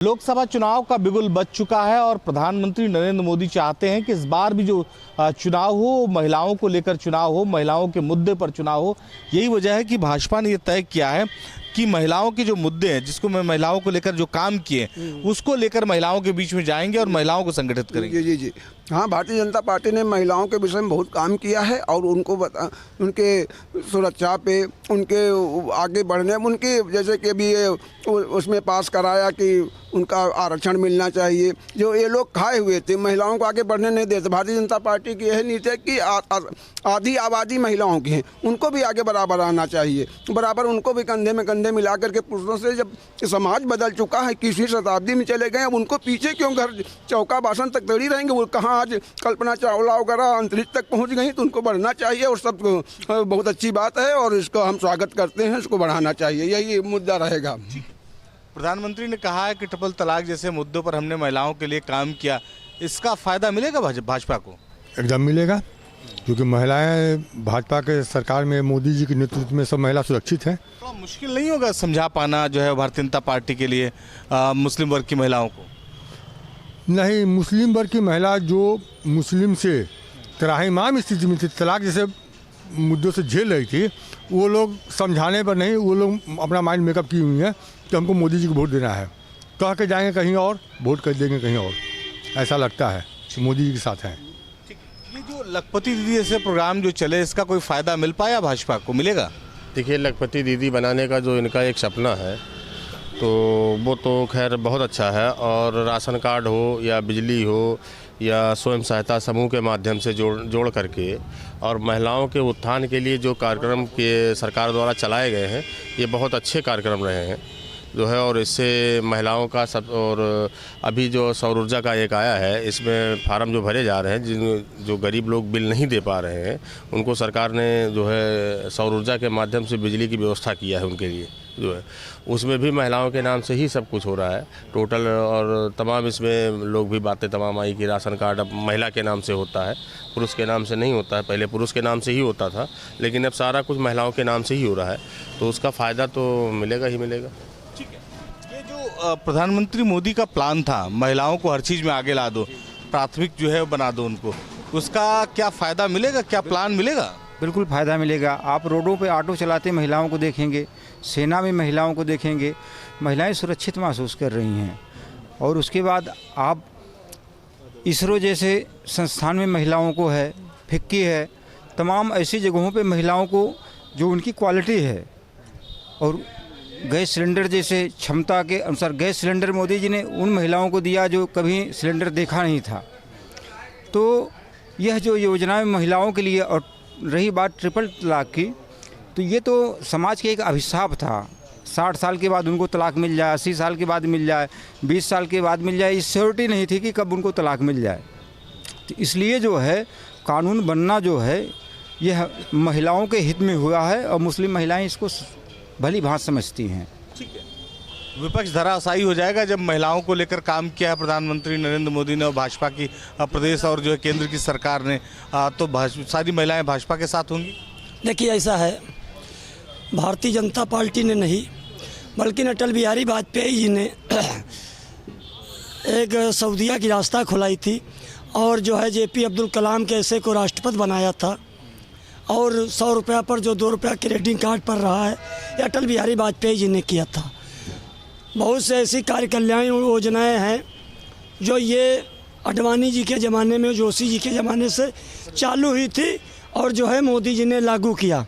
लोकसभा चुनाव का बिगुल बज चुका है और प्रधानमंत्री नरेंद्र मोदी चाहते हैं कि इस बार भी जो चुनाव हो, महिलाओं को लेकर चुनाव हो, महिलाओं के मुद्दे पर चुनाव हो। यही वजह है कि भाजपा ने ये तय किया है कि महिलाओं के जो मुद्दे हैं, जिसको मैं महिलाओं को लेकर जो काम किए, उसको लेकर महिलाओं के बीच में जाएंगे और महिलाओं को संगठित करेंगे। जी। हाँ, भारतीय जनता पार्टी ने महिलाओं के विषय में बहुत काम किया है और उनके सुरक्षा पे, उनके आगे बढ़ने, उनके जैसे कि अभी उसमें पास कराया कि उनका आरक्षण मिलना चाहिए। जो ये लोग खाए हुए थे, महिलाओं को आगे बढ़ने नहीं देते। भारतीय जनता पार्टी की यह नीति है कि आधी आबादी महिलाओं की है, उनको भी आगे बराबर आना चाहिए। बराबर उनको भी कंधे में कंधे मिला करके पुरुषों से, जब समाज बदल चुका है, 21वीं शताब्दी में चले गए, अब उनको पीछे क्यों घर चौका बासन तक तड़ी रहेंगे। वो कहाँ आज कल्पना चावला वगैरह अंतरिक्ष तक पहुँच गई, तो उनको बढ़ना चाहिए और सब बहुत अच्छी बात है और इसको हम स्वागत करते हैं। इसको बढ़ाना चाहिए, यही मुद्दा रहेगा। प्रधानमंत्री ने कहा है कि ट्रिपल तलाक जैसे मुद्दों पर हमने महिलाओं के लिए काम किया, इसका फायदा मिलेगा भाजपा को? एकदम मिलेगा, क्योंकि महिलाएं भाजपा के सरकार में, मोदी जी के नेतृत्व में सब महिला सुरक्षित हैं। तो मुश्किल नहीं होगा समझा पाना जो है भारतीय जनता पार्टी के लिए मुस्लिम वर्ग की महिलाओं को? नहीं, मुस्लिम वर्ग की महिला जो मुस्लिम से त्राहिमाम स्थिति में थी, तलाक जैसे मुद्दों से झेल रही थी, वो लोग समझाने पर नहीं, वो लोग अपना माइंड मेकअप की हुई है कि हमको मोदी जी को वोट देना है, कह के जाएंगे कहीं और, वोट कर देंगे कहीं और। ऐसा लगता है मोदी जी के साथ हैं। ये जो लखपति दीदी जैसे प्रोग्राम जो चले, इसका कोई फ़ायदा मिल पाया भाजपा को? मिलेगा? देखिए, लखपति दीदी बनाने का जो इनका एक सपना है, तो वो तो खैर बहुत अच्छा है। और राशन कार्ड हो या बिजली हो या स्वयं सहायता समूह के माध्यम से जोड़ करके और महिलाओं के उत्थान के लिए जो कार्यक्रम के सरकार द्वारा चलाए गए हैं, ये बहुत अच्छे कार्यक्रम रहे हैं जो है। और इससे महिलाओं का सब, और अभी जो सौर ऊर्जा का एक आया है, इसमें फार्म जो भरे जा रहे हैं, जो गरीब लोग बिल नहीं दे पा रहे हैं, उनको सरकार ने जो है सौर ऊर्जा के माध्यम से बिजली की व्यवस्था किया है उनके लिए जो है। उसमें भी महिलाओं के नाम से ही सब कुछ हो रहा है टोटल। और तमाम इसमें लोग भी बातें तमाम आई कि राशन कार्ड अब महिला के नाम से होता है, पुरुष के नाम से नहीं होता है। पहले पुरुष के नाम से ही होता था, लेकिन अब सारा कुछ महिलाओं के नाम से ही हो रहा है, तो उसका फ़ायदा तो मिलेगा ही मिलेगा। ठीक है, ये जो प्रधानमंत्री मोदी का प्लान था, महिलाओं को हर चीज़ में आगे ला दो, प्राथमिक जो है बना दो उनको, उसका क्या फ़ायदा मिलेगा? क्या प्लान मिलेगा? बिल्कुल फ़ायदा मिलेगा। आप रोडों पे ऑटो चलाते महिलाओं को देखेंगे, सेना में महिलाओं को देखेंगे, महिलाएं सुरक्षित महसूस कर रही हैं। और उसके बाद आप इसरो जैसे संस्थान में महिलाओं को है, फिक्की है, तमाम ऐसी जगहों पे महिलाओं को जो उनकी क्वालिटी है। और गैस सिलेंडर जैसे क्षमता के अनुसार गैस सिलेंडर मोदी जी ने उन महिलाओं को दिया जो कभी सिलेंडर देखा नहीं था। तो यह जो योजना है महिलाओं के लिए। और रही बात ट्रिपल तलाक की, तो ये तो समाज के एक अभिशाप था। 60 साल के बाद उनको तलाक मिल जाए, 80 साल के बाद मिल जाए, 20 साल के बाद मिल जाए, इस श्योरिटी नहीं थी कि कब उनको तलाक मिल जाए। तो इसलिए जो है कानून बनना जो है, यह महिलाओं के हित में हुआ है और मुस्लिम महिलाएं इसको भली भांति समझती हैं। ठीक है, विपक्ष धराशायी हो जाएगा जब महिलाओं को लेकर काम किया है प्रधानमंत्री नरेंद्र मोदी ने और भाजपा की प्रदेश और जो है केंद्र की सरकार ने, तो सारी महिलाएं भाजपा के साथ होंगी। देखिए, ऐसा है, भारतीय जनता पार्टी ने नहीं बल्कि अटल बिहारी वाजपेयी जी ने एक सऊदीया की रास्ता खुलाई थी और जो है जेपी अब्दुल कलाम के ऐसे को राष्ट्रपति बनाया था। और 100 रुपया पर जो 2 रुपया क्रेडिट कार्ड पर रहा है, ये अटल बिहारी वाजपेयी जी ने किया था। बहुत से ऐसी कार्य कल्याण योजनाएँ हैं जो ये अडवाणी जी के ज़माने में, जोशी जी के ज़माने से चालू हुई थी और जो है मोदी जी ने लागू किया।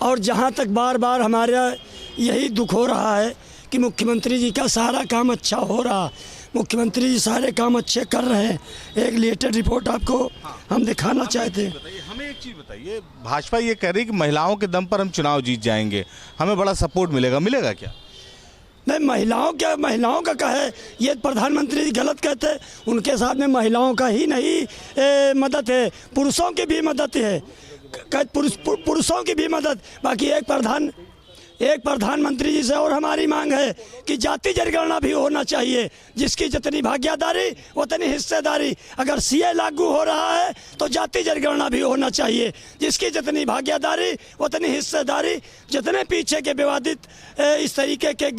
और जहाँ तक बार बार हमारा यही दुख हो रहा है कि मुख्यमंत्री जी का सारा काम अच्छा हो रहा, मुख्यमंत्री जी सारे काम अच्छे कर रहे हैं। एक लेटेस्ट रिपोर्ट आपको हम दिखाना चाहते हैं। हमें एक चीज़ बताइए, भाजपा ये कह रही है कि महिलाओं के दम पर हम चुनाव जीत जाएंगे, हमें बड़ा सपोर्ट मिलेगा, मिलेगा क्या? नहीं, महिलाओं का है, ये प्रधानमंत्री जी गलत कहते हैं। उनके साथ में महिलाओं का ही नहीं मदद है, पुरुषों की भी मदद है, पुरुषों की भी मदद। बाकी एक प्रधानमंत्री जी से और हमारी मांग है कि जाति जनगणना भी होना चाहिए, जिसकी जितनी भागीदारी उतनी हिस्सेदारी। अगर सीए लागू हो रहा है तो जाति जनगणना भी होना चाहिए, जिसकी जितनी भागीदारी उतनी हिस्सेदारी। जितने पीछे के विवादित इस तरीके के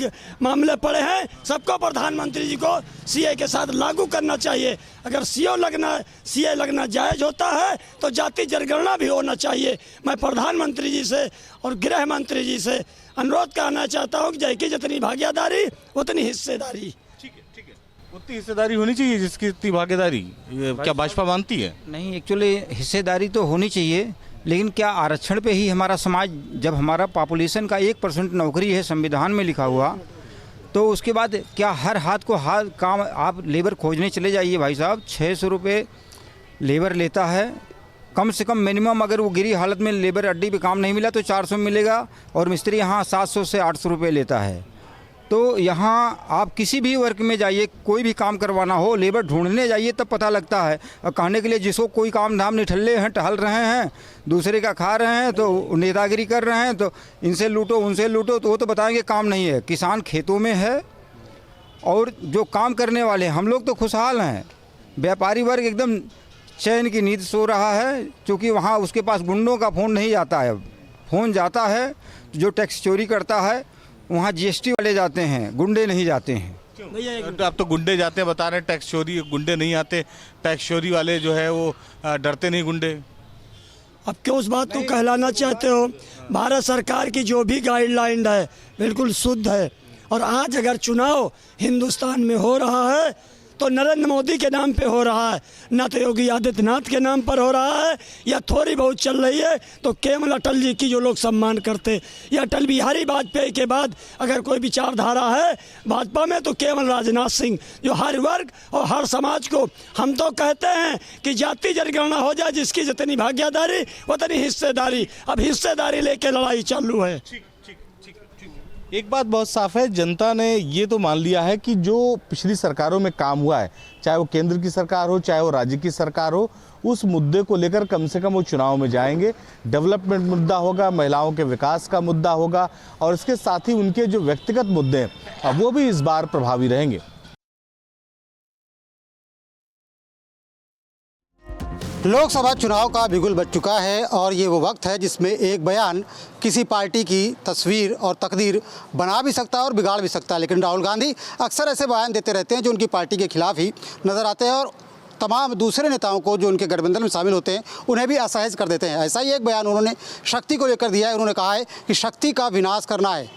मामले पड़े हैं, सबको प्रधानमंत्री जी को सीए के साथ लागू करना चाहिए। अगर सीए लगना जायज़ होता है तो जाति जनगणना भी होना चाहिए। मैं प्रधानमंत्री जी से और गृह मंत्री जी से अनुरोध करना चाहता हूँ कि जैकी जितनी भागीदारी उतनी हिस्सेदारी। ठीक है, उतनी हिस्सेदारी होनी चाहिए जिसकी इतनी भागीदारी। क्या भाजपा मानती है? नहीं, एक्चुअली हिस्सेदारी तो होनी चाहिए, लेकिन क्या आरक्षण पे ही हमारा समाज, जब हमारा पॉपुलेशन का 1% नौकरी है संविधान में लिखा हुआ, तो उसके बाद क्या हर हाथ को हाथ काम आप लेबर खोजने चले जाइए भाई साहब, 600 रुपये लेबर लेता है कम से कम मिनिमम। अगर वो गिरी हालत में लेबर अड्डी पे काम नहीं मिला तो 400 मिलेगा, और मिस्त्री यहाँ 700 से 800 रुपये लेता है। तो यहाँ आप किसी भी वर्क में जाइए, कोई भी काम करवाना हो, लेबर ढूंढने जाइए तब पता लगता है। और कहने के लिए जिसको कोई काम धाम निठल्ले हैं, टहल रहे हैं, दूसरे का खा रहे हैं, तो नेतागिरी कर रहे हैं, तो इनसे लूटो उनसे लूटो, तो वो तो बताएंगे काम नहीं है। किसान खेतों में है और जो काम करने वाले हम लोग तो खुशहाल हैं। व्यापारी वर्ग एकदम चैन की नींद सो रहा है, क्योंकि वहाँ उसके पास गुंडों का फ़ोन नहीं जाता है। फ़ोन जाता है जो टैक्स चोरी करता है, वहाँ जीएसटी वाले जाते हैं, गुंडे नहीं जाते हैं। अब तो गुंडे जाते हैं, बता रहे हैं टैक्स चोरी, गुंडे नहीं आते। टैक्स चोरी वाले जो है वो डरते नहीं गुंडे। अब क्यों उस बात को कहलाना चाहते हो? भारत सरकार की जो भी गाइडलाइन है बिल्कुल शुद्ध है। और आज अगर चुनाव हिंदुस्तान में हो रहा है तो नरेंद्र मोदी के नाम पे हो रहा है, न तो योगी आदित्यनाथ के नाम पर हो रहा है। या थोड़ी बहुत चल रही है तो केवल अटल जी की जो लोग सम्मान करते, या अटल बिहारी वाजपेयी के बाद अगर कोई विचारधारा है भाजपा में तो केवल राजनाथ सिंह, जो हर वर्ग और हर समाज को, हम तो कहते हैं कि जाति जनगणना हो जाए, जिसकी जितनी भागीदारी उतनी हिस्सेदारी। अब हिस्सेदारी लेके लड़ाई चालू है। एक बात बहुत साफ है, जनता ने ये तो मान लिया है कि जो पिछली सरकारों में काम हुआ है, चाहे वो केंद्र की सरकार हो चाहे वो राज्य की सरकार हो, उस मुद्दे को लेकर कम से कम वो चुनाव में जाएंगे। डेवलपमेंट मुद्दा होगा, महिलाओं के विकास का मुद्दा होगा, और इसके साथ ही उनके जो व्यक्तिगत मुद्दे हैं वो भी इस बार प्रभावी रहेंगे। लोकसभा चुनाव का बिगुल बज चुका है और ये वो वक्त है जिसमें एक बयान किसी पार्टी की तस्वीर और तकदीर बना भी सकता है और बिगाड़ भी सकता है। लेकिन राहुल गांधी अक्सर ऐसे बयान देते रहते हैं जो उनकी पार्टी के खिलाफ ही नज़र आते हैं और तमाम दूसरे नेताओं को जो उनके गठबंधन में शामिल होते हैं उन्हें भी असहज कर देते हैं। ऐसा ही एक बयान उन्होंने शक्ति को लेकर दिया है। उन्होंने कहा है कि शक्ति का विनाश करना है।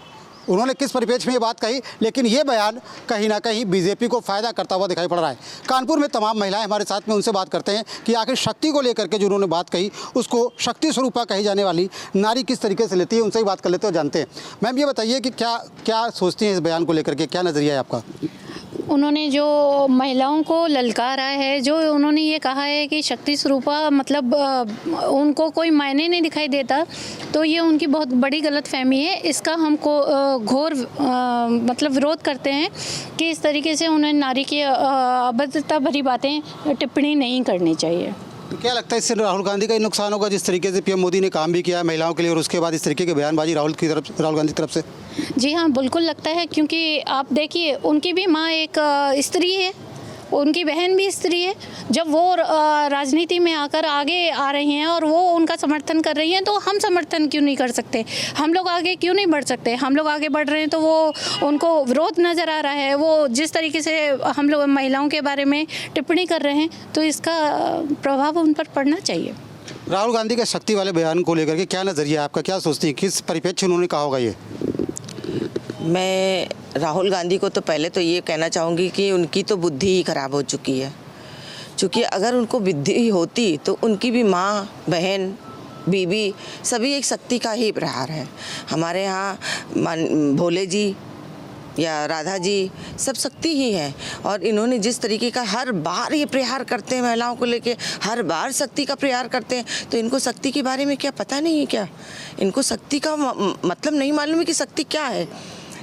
उन्होंने किस परिप्रेक्ष्य में ये बात कही, लेकिन ये बयान कहीं ना कहीं बीजेपी को फ़ायदा करता हुआ दिखाई पड़ रहा है। कानपुर में तमाम महिलाएं हमारे साथ में, उनसे बात करते हैं कि आखिर शक्ति को लेकर के जो उन्होंने बात कही उसको शक्ति स्वरूपा कही जाने वाली नारी किस तरीके से लेती है। उनसे ही बात कर लेते हो, जानते हैं। मैम ये बताइए कि क्या सोचती हैं इस बयान को लेकर के, क्या नज़रिया है आपका? उन्होंने जो महिलाओं को ललकारा है, जो उन्होंने ये कहा है कि शक्ति स्वरूपा मतलब उनको कोई मायने नहीं दिखाई देता, तो ये उनकी बहुत बड़ी गलतफहमी है। इसका हमको घोर मतलब विरोध करते हैं कि इस तरीके से उन्हें नारी की अभद्रता भरी बातें टिप्पणी नहीं करनी चाहिए। तो क्या लगता है इससे राहुल गांधी का ही नुकसान होगा? जिस तरीके से पीएम मोदी ने काम भी किया महिलाओं के लिए और उसके बाद इस तरीके की बयानबाजी राहुल गांधी की तरफ से। जी हाँ, बिल्कुल लगता है, क्योंकि आप देखिए उनकी भी माँ एक स्त्री है, उनकी बहन भी स्त्री है। जब वो राजनीति में आकर आगे आ रही हैं और वो उनका समर्थन कर रही हैं, तो हम समर्थन क्यों नहीं कर सकते? हम लोग आगे क्यों नहीं बढ़ सकते? हम लोग आगे बढ़ रहे हैं तो वो उनको विरोध नज़र आ रहा है। वो जिस तरीके से हम लोग महिलाओं के बारे में टिप्पणी कर रहे हैं, तो इसका प्रभाव उन पर पड़ना चाहिए। राहुल गांधी के शक्ति वाले बयान को लेकर के क्या नज़रिया है आपका? क्या सोचती हैं, किस परिप्रेक्ष्य उन्होंने कहा होगा ये? मैं राहुल गांधी को तो पहले तो ये कहना चाहूँगी कि उनकी तो बुद्धि ही खराब हो चुकी है। क्योंकि अगर उनको बुद्धि होती तो उनकी भी माँ, बहन, बीबी सभी एक शक्ति का ही प्रहार है। हमारे यहाँ भोले जी या राधा जी सब शक्ति ही हैं, और इन्होंने जिस तरीके का हर बार ये प्रहार करते हैं महिलाओं को लेके, हर बार शक्ति का प्रहार करते हैं, तो इनको शक्ति के बारे में क्या पता नहीं है क्या? इनको शक्ति का मतलब नहीं मालूम है कि शक्ति क्या है।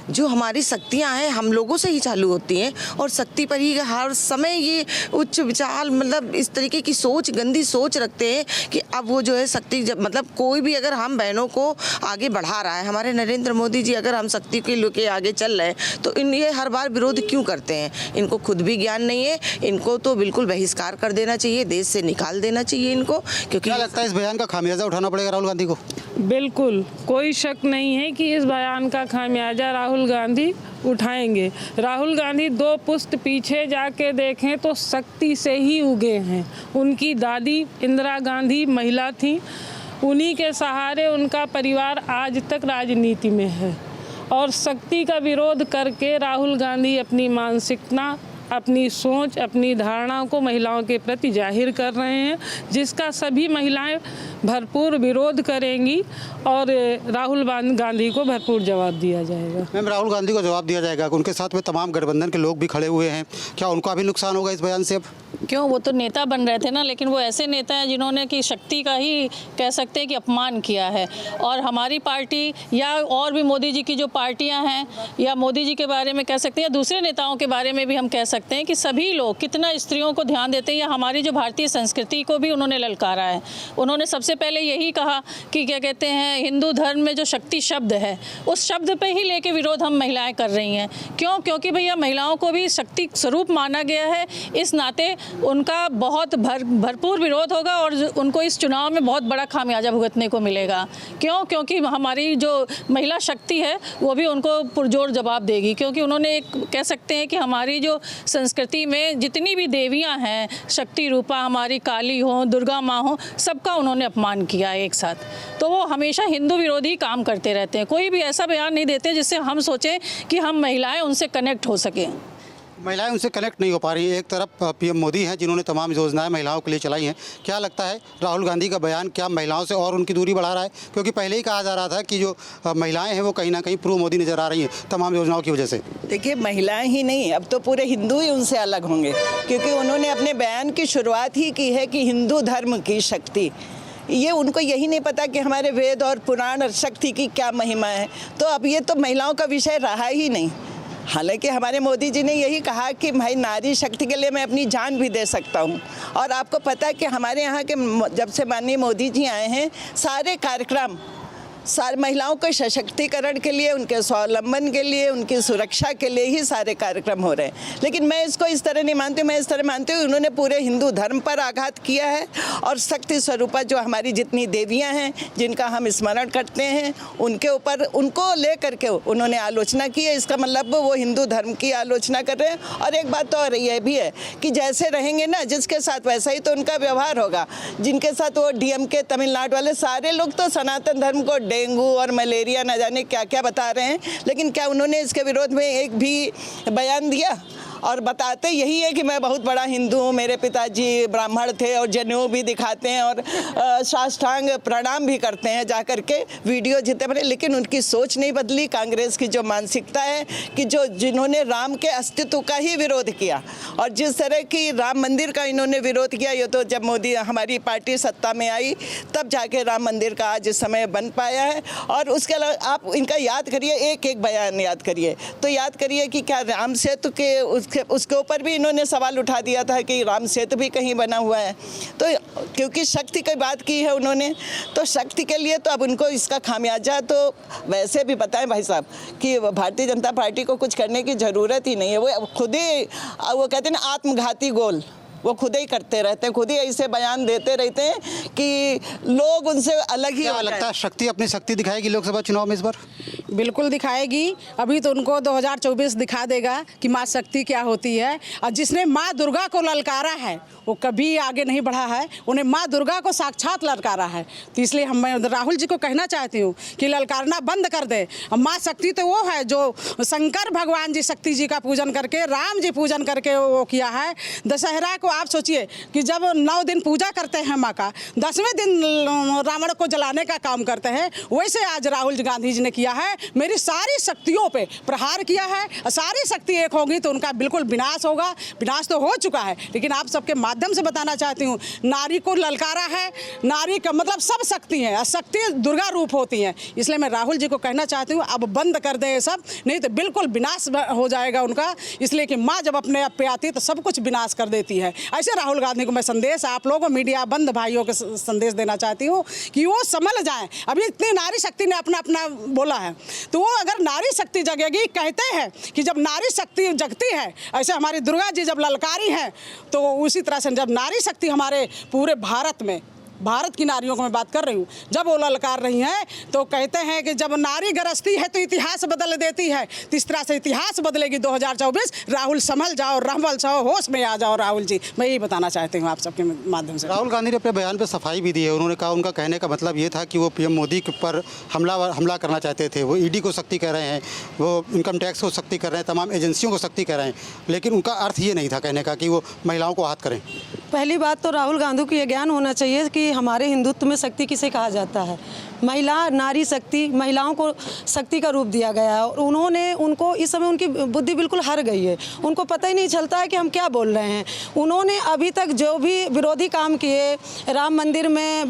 जो हमारी शक्तियाँ हैं हम लोगों से ही चालू होती हैं, और शक्ति पर ही हर समय ये उच्च विचार मतलब इस तरीके की सोच, गंदी सोच रखते हैं कि अब वो जो है शक्ति मतलब कोई भी अगर हम बहनों को आगे बढ़ा रहा है, हमारे नरेंद्र मोदी जी अगर हम शक्ति के लेके आगे चल रहे हैं तो ये हर बार विरोध क्यों करते हैं? इनको खुद भी ज्ञान नहीं है, इनको तो बिल्कुल बहिष्कार कर देना चाहिए, देश से निकाल देना चाहिए इनको। क्योंकि क्या लगता है इस बयान का खामियाजा उठाना पड़ेगा राहुल गांधी को? बिल्कुल कोई शक नहीं है कि इस बयान का खामियाजा राहुल गांधी उठाएंगे। राहुल गांधी 2 पुश्त पीछे जाके देखें तो शक्ति से ही उगे हैं। उनकी दादी इंदिरा गांधी महिला थी, उन्हीं के सहारे उनका परिवार आज तक राजनीति में है और शक्ति का विरोध करके राहुल गांधी अपनी मानसिकता, अपनी सोच, अपनी धारणाओं को महिलाओं के प्रति जाहिर कर रहे हैं, जिसका सभी महिलाएं भरपूर विरोध करेंगी और राहुल गांधी को भरपूर जवाब दिया जाएगा। मैम, राहुल गांधी को जवाब दिया जाएगा, उनके साथ में तमाम गठबंधन के लोग भी खड़े हुए हैं, क्या उनको अभी नुकसान होगा इस बयान से? अब क्यों, वो तो नेता बन रहे थे ना, लेकिन वो ऐसे नेता हैं जिन्होंने कि शक्ति का ही कह सकते हैं कि अपमान किया है। और हमारी पार्टी या और भी मोदी जी की जो पार्टियां हैं या मोदी जी के बारे में कह सकते हैं या दूसरे नेताओं के बारे में भी हम कह सकते हैं कि सभी लोग कितना स्त्रियों को ध्यान देते हैं या हमारी जो भारतीय संस्कृति को भी उन्होंने ललकारा है। उन्होंने सबसे पहले यही कहा कि क्या कहते हैं, हिंदू धर्म में जो शक्ति शब्द है उस शब्द पे ही लेके विरोध हम महिलाएं कर रही हैं। क्यों? क्योंकि भैया महिलाओं को भी शक्ति स्वरूप माना गया है, इस नाते उनका बहुत भरपूर विरोध होगा और उनको इस चुनाव में बहुत बड़ा खामियाजा भुगतने को मिलेगा। क्यों? क्योंकि हमारी जो महिला शक्ति है वो भी उनको पुरजोर जवाब देगी, क्योंकि उन्होंने एक कह सकते हैं कि हमारी जो संस्कृति में जितनी भी देवियां हैं, शक्ति रूपा हमारी काली हो, दुर्गा माँ हो, सबका उन्होंने अपमान किया है एक साथ। तो वो हमेशा हिंदू विरोधी काम करते रहते हैं, कोई भी ऐसा बयान नहीं देते जिससे हम सोचें कि हम महिलाएं उनसे कनेक्ट हो सकें। महिलाएं उनसे कनेक्ट नहीं हो पा रही। एक तरफ पीएम मोदी हैं जिन्होंने तमाम योजनाएं महिलाओं के लिए चलाई हैं। क्या लगता है राहुल गांधी का बयान क्या महिलाओं से और उनकी दूरी बढ़ा रहा है? क्योंकि पहले ही कहा जा रहा था कि जो महिलाएं हैं वो कहीं ना कहीं प्रो मोदी नज़र आ रही हैं तमाम योजनाओं की वजह से। देखिए, महिलाएं ही नहीं, अब तो पूरे हिंदू ही उनसे अलग होंगे, क्योंकि उन्होंने अपने बयान की शुरुआत ही की है कि हिंदू धर्म की शक्ति। ये उनको यही नहीं पता कि हमारे वेद और पुराण और शक्ति की क्या महिमा है। तो अब ये तो महिलाओं का विषय रहा ही नहीं। हालांकि हमारे मोदी जी ने यही कहा कि भाई नारी शक्ति के लिए मैं अपनी जान भी दे सकता हूँ। और आपको पता है कि हमारे यहाँ के जब से माननीय मोदी जी आए हैं, सारे कार्यक्रम सारे महिलाओं के सशक्तिकरण के लिए, उनके स्वावलंबन के लिए, उनकी सुरक्षा के लिए ही सारे कार्यक्रम हो रहे हैं। लेकिन मैं इसको इस तरह नहीं मानती, मैं इस तरह मानती हूँ उन्होंने पूरे हिंदू धर्म पर आघात किया है और शक्ति स्वरूपा जो हमारी जितनी देवियाँ हैं जिनका हम स्मरण करते हैं उनके ऊपर, उनको ले करके उन्होंने आलोचना की है। इसका मतलब वो हिंदू धर्म की आलोचना कर रहे हैं। और एक बात तो और ये भी है कि जैसे रहेंगे ना जिसके साथ वैसा ही तो उनका व्यवहार होगा। जिनके साथ वो DMK तमिलनाडु वाले सारे लोग तो सनातन धर्म को डेंगू और मलेरिया न जाने क्या क्या बता रहे हैं, लेकिन क्या उन्होंने इसके विरोध में एक भी बयान दिया? और बताते यही है कि मैं बहुत बड़ा हिंदू हूँ, मेरे पिताजी ब्राह्मण थे और जनेऊ भी दिखाते हैं और साष्टांग प्रणाम भी करते हैं जा कर के वीडियो जितने बने। लेकिन उनकी सोच नहीं बदली। कांग्रेस की जो मानसिकता है कि जिन्होंने राम के अस्तित्व का ही विरोध किया और जिस तरह की राम मंदिर का इन्होंने विरोध किया, ये तो जब मोदी हमारी पार्टी सत्ता में आई तब जाके राम मंदिर का आज इस समय बन पाया है। और उसके अलावा आप इनका याद करिए, एक एक बयान याद करिए, तो याद करिए कि क्या राम सेतु के उसके ऊपर भी इन्होंने सवाल उठा दिया था कि राम सेतु भी कहीं बना हुआ है। तो क्योंकि शक्ति की बात की है उन्होंने, तो शक्ति के लिए तो अब उनको इसका खामियाजा तो वैसे भी बताएं भाई साहब कि भारतीय जनता पार्टी को कुछ करने की ज़रूरत ही नहीं है। वो खुद ही वो कहते हैं ना आत्मघाती गोल, वो खुद ही करते रहते हैं, खुद ही ऐसे बयान देते रहते हैं कि लोग उनसे अलग ही हो लगता है शक्ति अपनी शक्ति दिखाएगी लोकसभा चुनाव में इस बार? बिल्कुल दिखाएगी। अभी तो उनको 2024 दिखा देगा कि माँ शक्ति क्या होती है। और जिसने माँ दुर्गा को ललकारा है वो कभी आगे नहीं बढ़ा है, उन्हें माँ दुर्गा को साक्षात ललकारा है। तो इसलिए मैं राहुल जी को कहना चाहती हूँ कि ललकारना बंद कर दे। माँ शक्ति तो वो है जो शंकर भगवान जी शक्ति जी का पूजन करके, राम जी पूजन करके वो किया है। दशहरा को आप सोचिए कि जब 9 दिन पूजा करते हैं माँ का, 10वें दिन रावण को जलाने का काम करते हैं, वैसे आज राहुल गांधी जी ने किया है। मेरी सारी शक्तियों पे प्रहार किया है। सारी शक्ति एक होगी तो उनका बिल्कुल विनाश होगा। विनाश तो हो चुका है, लेकिन आप सबके माध्यम से बताना चाहती हूँ, नारी को ललकारा है। नारी का मतलब सब शक्ति है, शक्ति दुर्गा रूप होती है। इसलिए मैं राहुल जी को कहना चाहती हूँ अब बंद कर दे ये सब, नहीं तो बिल्कुल विनाश हो जाएगा उनका। इसलिए कि माँ जब अपने आप पे आती है तो सब कुछ विनाश कर देती है। ऐसे राहुल गांधी को मैं संदेश, आप लोगों मीडिया बंद भाइयों को संदेश देना चाहती हूँ कि वो संभल जाएं। अभी इतनी नारी शक्ति ने अपना अपना बोला है, तो वो अगर नारी शक्ति जगेगी, कहते हैं कि जब नारी शक्ति जगती है, ऐसे हमारी दुर्गा जी जब ललकारी हैं, तो उसी तरह से जब नारी शक्ति हमारे पूरे भारत में, भारत की नारियों को मैं बात कर रही हूँ, जब वो ललकार रही हैं, तो कहते हैं कि जब नारी गरजती है तो इतिहास बदल देती है। तो इस तरह से इतिहास बदलेगी 2024। राहुल संभल जाओ, रहमल जाओ, होश में आ जाओ राहुल जी, मैं यही बताना चाहती हूँ आप सबके माध्यम से। राहुल गांधी ने अपने बयान पर सफाई भी दी है। उन्होंने कहा, उनका कहने का मतलब ये था कि वो पीएम मोदी के पर हमला करना चाहते थे। वो ईडी को सख्ती कर रहे हैं, वो इनकम टैक्स को सख्ती कर रहे हैं, तमाम एजेंसियों को सख्ती कर रहे हैं, लेकिन उनका अर्थ ये नहीं था कहने का कि वो महिलाओं को आहत करें। पहली बात तो राहुल गांधी को ये ज्ञान होना चाहिए कि हमारे हिंदुत्व में शक्ति किसे कहा जाता है। महिला, नारी शक्ति, महिलाओं को शक्ति का रूप दिया गया है और उनको इस समय उनकी बुद्धि बिल्कुल हार गई है। उनको पता ही नहीं चलता है कि हम क्या बोल रहे हैं। उन्होंने अभी तक जो भी विरोधी काम किए, राम मंदिर में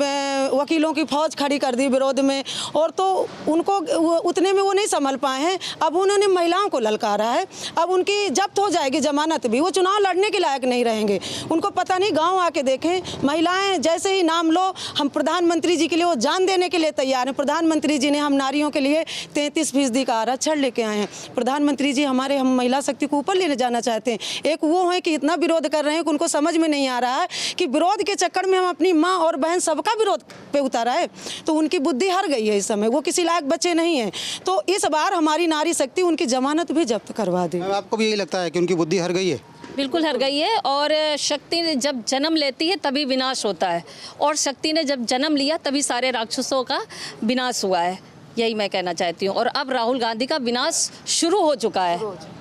वकीलों की फौज खड़ी कर दी विरोध में, और तो उनको उतने में वो नहीं संभल पाए हैं। अब उन्होंने महिलाओं को ललकारा है, अब उनकी जब्त हो जाएगी जमानत भी, वो चुनाव लड़ने के लायक नहीं रहेंगे। उनको पता नहीं, गाँव आके देखें, महिलाएँ जैसे ही नाम लो, हम प्रधानमंत्री जी के लिए वो जान देने के लिए तैयार हैं। प्रधानमंत्री जी ने हम नारियों के लिए 33% का आरक्षण लेके आए हैं। प्रधानमंत्री जी हम महिला शक्ति को ऊपर लेने जाना चाहते हैं। एक वो है कि इतना विरोध कर रहे हैं कि उनको समझ में नहीं आ रहा है कि विरोध के चक्कर में हम अपनी माँ और बहन सबका विरोध पे उतारा है, तो उनकी बुद्धि हर गई है इस समय, वो किसी लायक बच्चे नहीं हैं। तो इस बार हमारी नारी शक्ति उनकी जमानत भी जब्त करवा दे। आपको भी यही लगता है कि उनकी बुद्धि हर गई है? बिल्कुल हर गई है, और शक्ति जब जन्म लेती है तभी विनाश होता है, और शक्ति ने जब जन्म लिया तभी सारे राक्षसों का विनाश हुआ है, यही मैं कहना चाहती हूँ। और अब राहुल गांधी का विनाश शुरू हो चुका है।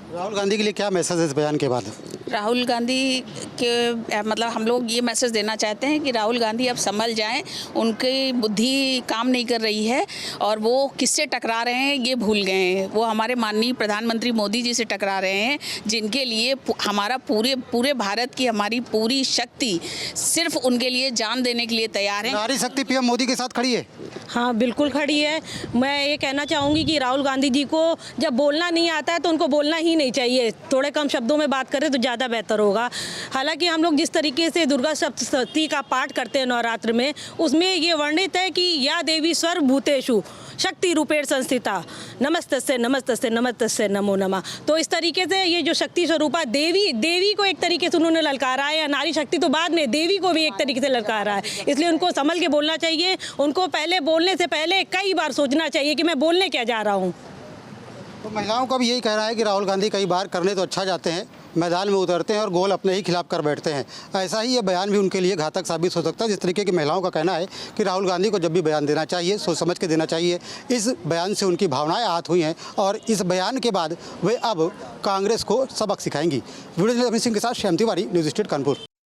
राहुल गांधी के लिए क्या मैसेज है इस बयान के बाद? राहुल गांधी के मतलब हम लोग ये मैसेज देना चाहते हैं कि राहुल गांधी अब संभल जाएं, उनकी बुद्धि काम नहीं कर रही है और वो किससे टकरा रहे हैं ये भूल गए हैं। वो हमारे माननीय प्रधानमंत्री मोदी जी से टकरा रहे हैं, जिनके लिए हमारा पूरे भारत की हमारी पूरी शक्ति सिर्फ उनके लिए जान देने के लिए तैयार है। नारी शक्ति पीएम मोदी के साथ खड़ी है? हाँ, बिल्कुल खड़ी है। मैं ये कहना चाहूँगी कि राहुल गांधी जी को जब बोलना नहीं आता है तो उनको बोलना ही नहीं चाहिए, थोड़े कम शब्दों में बात करें तो ज़्यादा बेहतर होगा। हालांकि हम लोग जिस तरीके से दुर्गा सप्तशती का पाठ करते हैं नवरात्र में, उसमें ये वर्णित है कि या देवी सर्वभूतेषु शक्ति रूपेण संस्थिता नमस्तस्यै नमस्तस्यै नमस्तस्यै नमो नमः। तो इस तरीके से ये जो शक्ति स्वरूपा देवी को एक तरीके से उन्होंने ललकारा है, या नारी शक्ति तो बाद में, देवी को भी एक तरीके से ललकारा है। इसलिए उनको संभल के बोलना चाहिए। उनको पहले बोलने से पहले कई बार सोचना चाहिए कि मैं बोलने क्या जा रहा हूँ। तो महिलाओं का भी यही कहना है कि राहुल गांधी कई बार करने तो अच्छा जाते हैं, मैदान में उतरते हैं और गोल अपने ही खिलाफ कर बैठते हैं। ऐसा ही ये बयान भी उनके लिए घातक साबित हो सकता है। जिस तरीके की महिलाओं का कहना है कि राहुल गांधी को जब भी बयान देना चाहिए सोच समझ के देना चाहिए। इस बयान से उनकी भावनाएं आहत हुई हैं और इस बयान के बाद वे अब कांग्रेस को सबक सिखाएंगी। वीडियो जर्नलिस्ट अमित सिंह के साथ श्याम तिवारी, न्यूज़ स्टेट कानपुर।